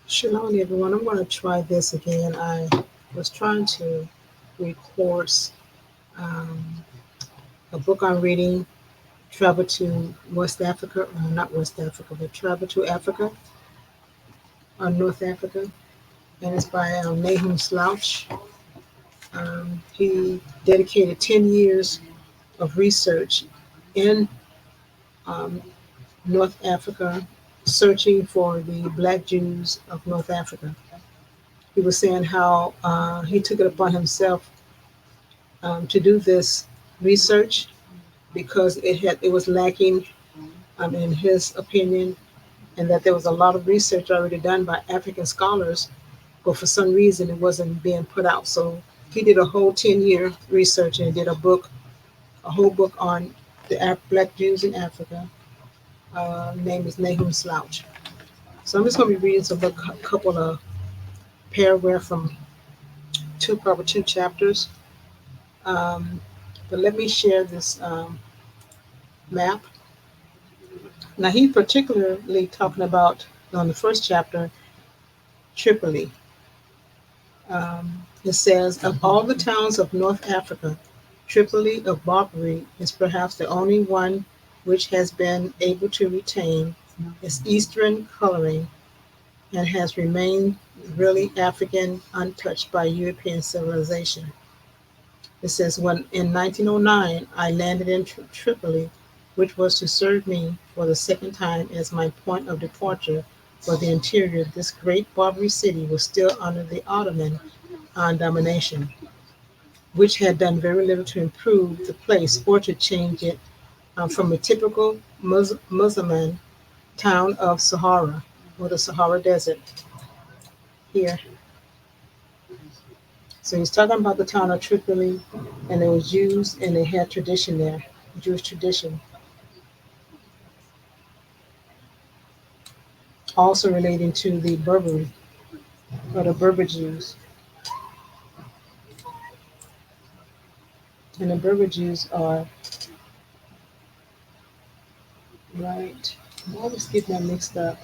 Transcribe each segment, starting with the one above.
Shalom, everyone. I'm going to try this again. I was trying to record um, a book I'm reading, Travel to West Africa, not West Africa, but Travel to Africa, North Africa, and it's by Nahum Slouch. He dedicated 10 years of research in um, North Africa, searching for the black Jews of North Africa. He was saying how he took it upon himself to do this research because it was lacking, in his opinion, and that there was a lot of research already done by African scholars, but for some reason it wasn't being put out. So he did a whole 10-year research and did a whole book on the Black Jews in Africa. Name is Nahum Slouch. So I'm just going to be reading a couple of paragraphs from probably two chapters. Um, but let me share this map. Now he's particularly talking about on the first chapter, Tripoli. It says, of all the towns of North Africa, Tripoli of Barbary is perhaps the only one which has been able to retain its Eastern coloring and has remained really African, untouched by European civilization. It says, when in 1909 I landed in Tripoli, which was to serve me for the second time as my point of departure for the interior, this great Barbary city was still under the Ottoman domination, which had done very little to improve the place or to change it from a typical Muslim town of Sahara or the Sahara Desert here. So he's talking about the town of Tripoli, and there was Jews, and they had tradition there, Jewish tradition, also relating to the Berberi or the Berber Jews. And the Berber Jews are right. I always get that mixed up.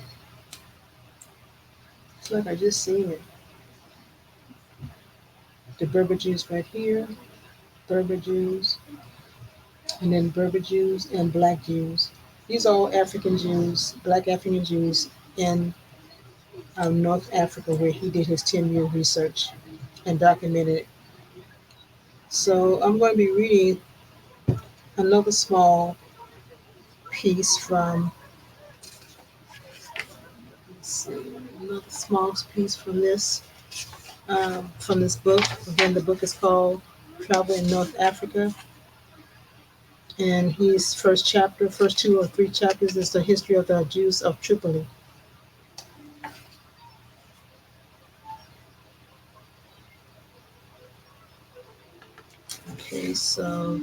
It's like I just seen it. The Berber Jews right here, Berber Jews, and then Berber Jews and Black Jews. These are all African Jews, Black African Jews in North Africa, where he did his 10-year research and documented it. So I'm going to be reading another small piece from, let's see, another small piece from this book. Again, the book is called Travel in North Africa, and his first two or three chapters is the history of the Jews of Tripoli. Okay, so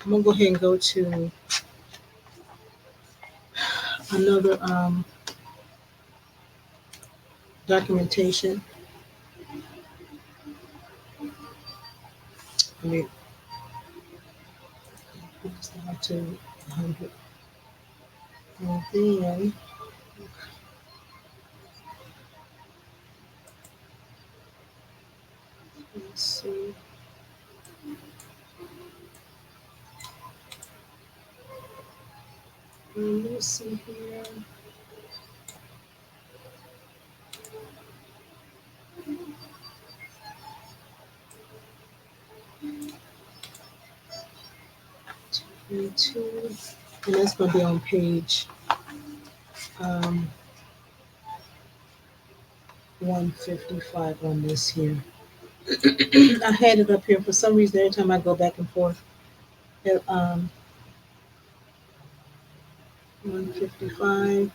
I'm gonna go ahead and go to another documentation. Let me put this down to 100. And then let's see. Let's see here. Two, and that's going to be on page um, 155 on this here. I had it up here for some reason. Every time I go back and forth, 155,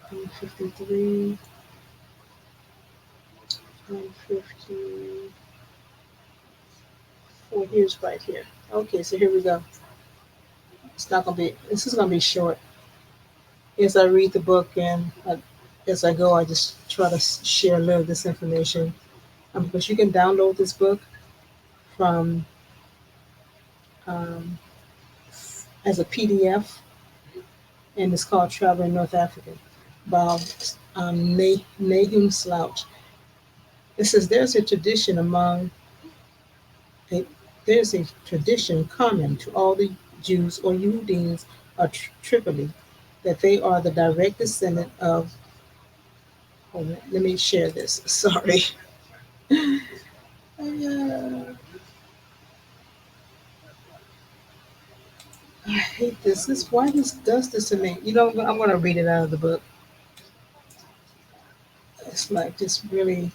153, 154. Here's right here. Okay, so here we go. It's not gonna be. This is gonna be short. As I read the book and as I go, I just try to share a little of this information. Because you can download this book from um, as a PDF, and it's called Travel in North Africa by Nahum Slouch. It says a, there's a tradition common to all the Jews or Yudeans of Tripoli that they are the direct descendant of. Hold on, let me share this. Sorry. Uh, I hate this. This why this does this to me. I'm gonna read it out of the book. It's like just really.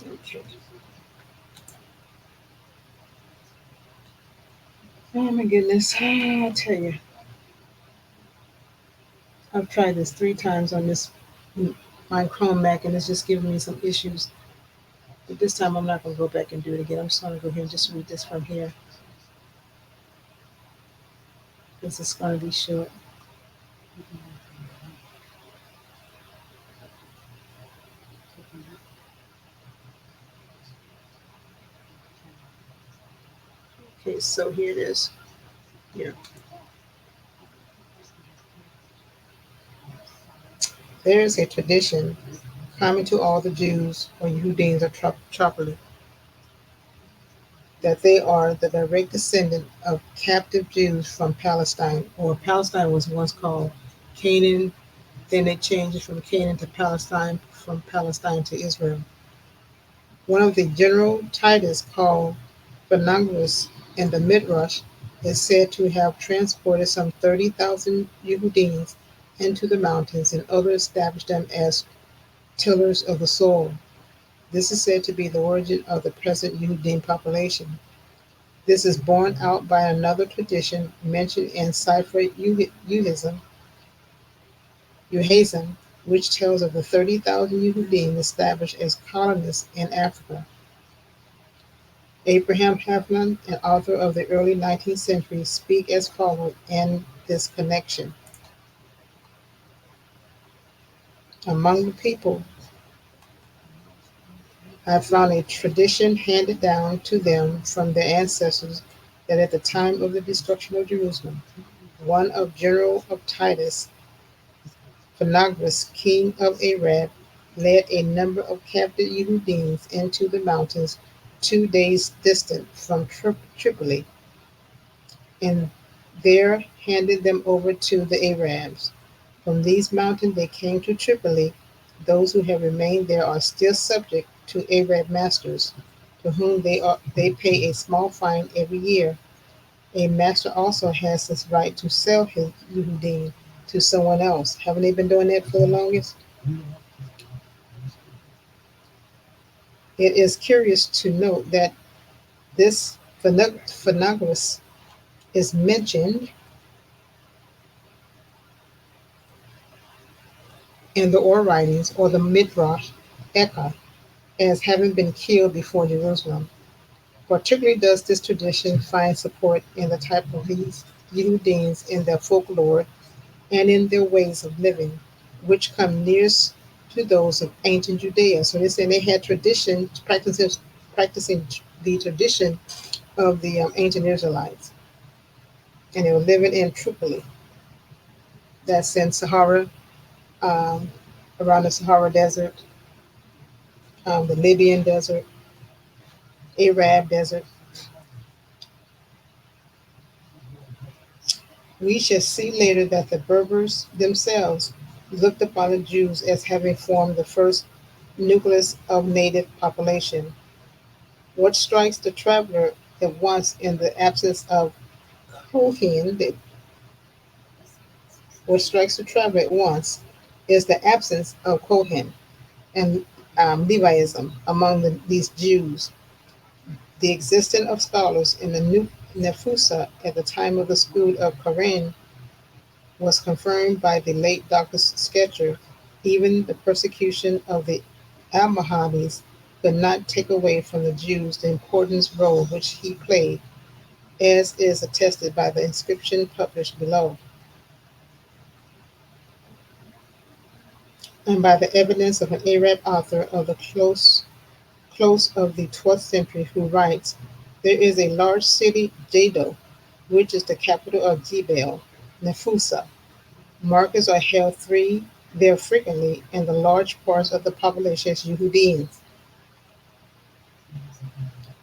Okay. Oh my goodness. I tell you, I've tried this 3 times on this my Chrome Mac, and it's just giving me some issues. But this time I'm not gonna go back and do it again. I'm just gonna go here and just read this from here. This is gonna be short. Okay, so here it is. Here. There is a tradition common to all the Jews or Yehudim of Tripoli that they are the direct descendant of captive Jews from Palestine, or Palestine was once called Canaan, then they changed it from Canaan to Palestine, from Palestine to Israel. One of the general Titus called Phanergus in the Midrash is said to have transported some 30,000 Yehudim into the mountains, and others established them as tillers of the soil. This is said to be the origin of the present Yehudim population. This is borne out by another tradition mentioned in Sefer Yuhazim, which tells of the 30,000 Yehudim established as colonists in Africa. Abraham Heflin, an author of the early 19th century, speak as follows in this connection. Among the people, I found a tradition handed down to them from their ancestors that at the time of the destruction of Jerusalem, one of general of Titus, Phanergus, king of Arab, led a number of captive Yehudim into the mountains 2 days distant from Tripoli, and there handed them over to the Arabs. From these mountains they came to Tripoli. Those who have remained there are still subject to Arab masters, to whom they pay a small fine every year. A master also has this right to sell his Yehudim to someone else. Haven't they been doing that for the longest? It is curious to note that this Phanergus is mentioned in the Or writings or the Midrash Eka as having been killed before Jerusalem. Particularly does this tradition find support in the type of these Yehudim in their folklore and in their ways of living, which come nearest to those of ancient Judea. So they're saying they had tradition, practicing the tradition of the ancient Israelites, and they were living in Tripoli. That's in Sahara, um, around the Sahara Desert, the Libyan Desert, Arab Desert. We shall see later that the Berbers themselves looked upon the Jews as having formed the first nucleus of native population. What strikes the traveler at once in the absence of Kohen, what strikes the traveler at once is the absence of Kohen and Leviism among these Jews. The existence of scholars in the New Nefusa at the time of the school of Koren was confirmed by the late Dr. Sketcher. Even the persecution of the Almohades could not take away from the Jews the important role which he played, as is attested by the inscription published below, and by the evidence of an Arab author of the close of the 12th century who writes, "There is a large city, Jado, which is the capital of Jebel, Nefusa. Markets are held free there frequently, and the large parts of the population is Yehudim."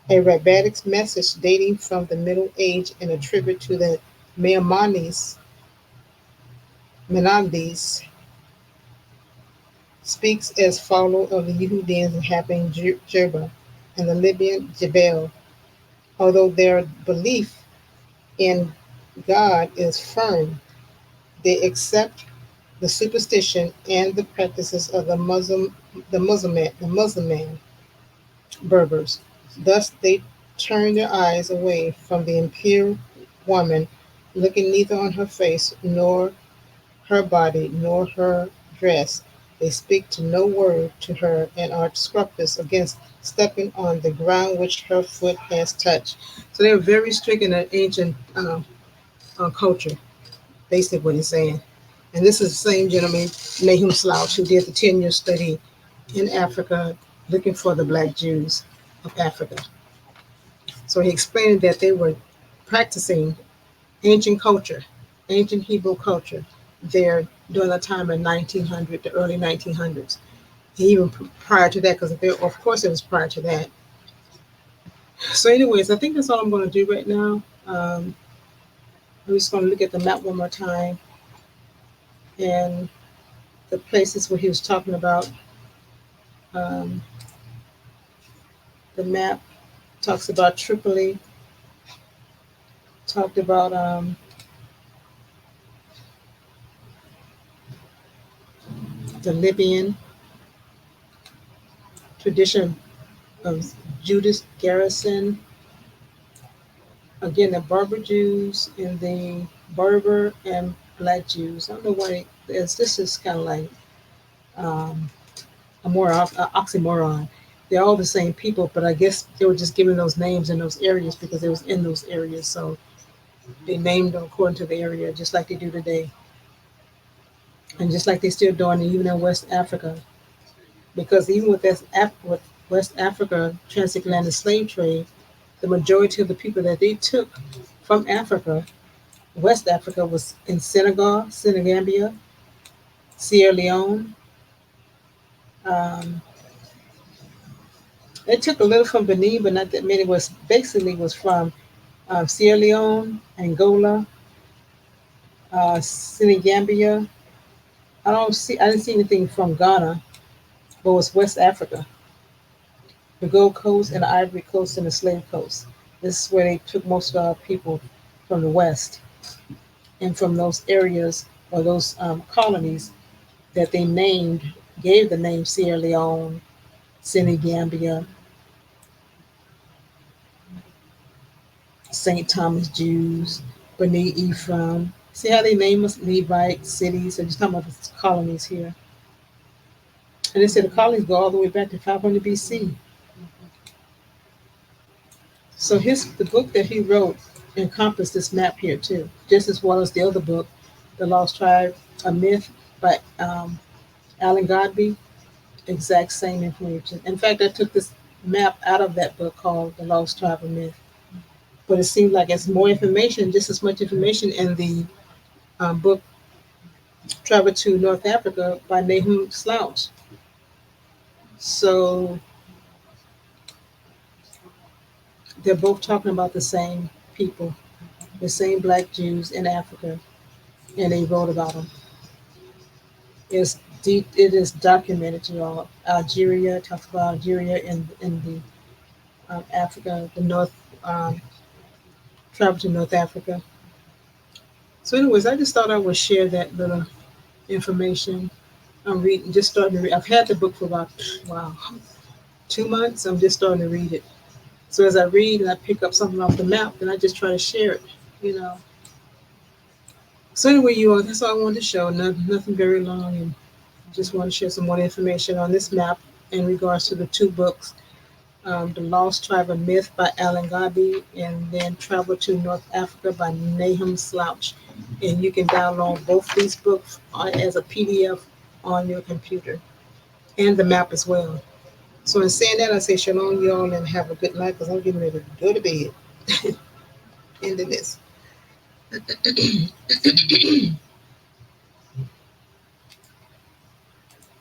A rabbinic message dating from the Middle Age and a tribute to the Maimonides speaks as follows of the Yehudim inhabiting Jerba and the Libyan Jebel. Although their belief in God is firm, they accept the superstition and the practices of the Muslim Berbers. Thus they turn their eyes away from the impure woman, looking neither on her face, nor her body, nor her dress. They speak to no word to her, and are scrupulous against stepping on the ground which her foot has touched. So they're very strict in the ancient culture, basically what he's saying. And this is the same gentleman, Nahum Slouch, who did the 10-year study in Africa looking for the black Jews of Africa. So he explained that they were practicing ancient culture, ancient Hebrew culture, there during the time of 1900, the early 1900s. Even prior to that, because of course it was prior to that. So, anyways, I think that's all I'm going to do right now. I'm just going to look at the map one more time and the places where he was talking about. Um, the map talks about Tripoli, talked about the Libyan tradition of Judas Garrison, again, the Berber Jews and the Berber and Black Jews. I don't know why this is kind of like um, a more oxymoron. They're all the same people, but I guess they were just given those names in those areas because it was in those areas. So they named them according to the area, just like they do today, and just like they still doing even in West Africa. Because even with West Africa transatlantic slave trade, the majority of the people that they took from Africa, West Africa, was in Senegal, Senegambia, Sierra Leone. Um, they took a little from Benin, but not that many. Was basically was from Sierra Leone, Angola, Senegambia. I didn't see anything from Ghana, but it was West Africa, the Gold Coast and the Ivory Coast and the Slave Coast. This is where they took most of our people from the West and from those areas or those colonies that they named, gave the name Sierra Leone, Senegambia, St. Thomas Jews, B'nai Ephraim. See how they name us Levite cities? So just talking about the colonies here. And they said the colonies go all the way back to 500 BC. So the book that he wrote encompassed this map here too, just as well as the other book, The Lost Tribe, A Myth by Alan Godbey. Exact same information. In fact, I took this map out of that book called The Lost Tribe, A Myth. But it seems like it's more information, just as much information in the book Travel to North Africa by Nahum Slouch. So they're both talking about the same people, the same black Jews in Africa, and they wrote about them. It is documented, you know. Algeria, talks about Algeria in the Africa, the North, um, travel to North Africa. So, anyways, I just thought I would share that little information. I'm reading, just starting to read. I've had the book for about, wow, 2 months. I'm just starting to read it. So as I read and I pick up something off the map, then I just try to share it, you know. So anyway, you all, that's all I wanted to show. Nothing very long, and just want to share some more information on this map in regards to the two books, The Lost Tribe of Myth by Alan Gabi, and then Travel to North Africa by Nahum Slouch. And you can download both these books as a PDF on your computer and the map as well. So in saying that, I say shalom, y'all, and have a good night because I'm getting ready to go to bed. Into this.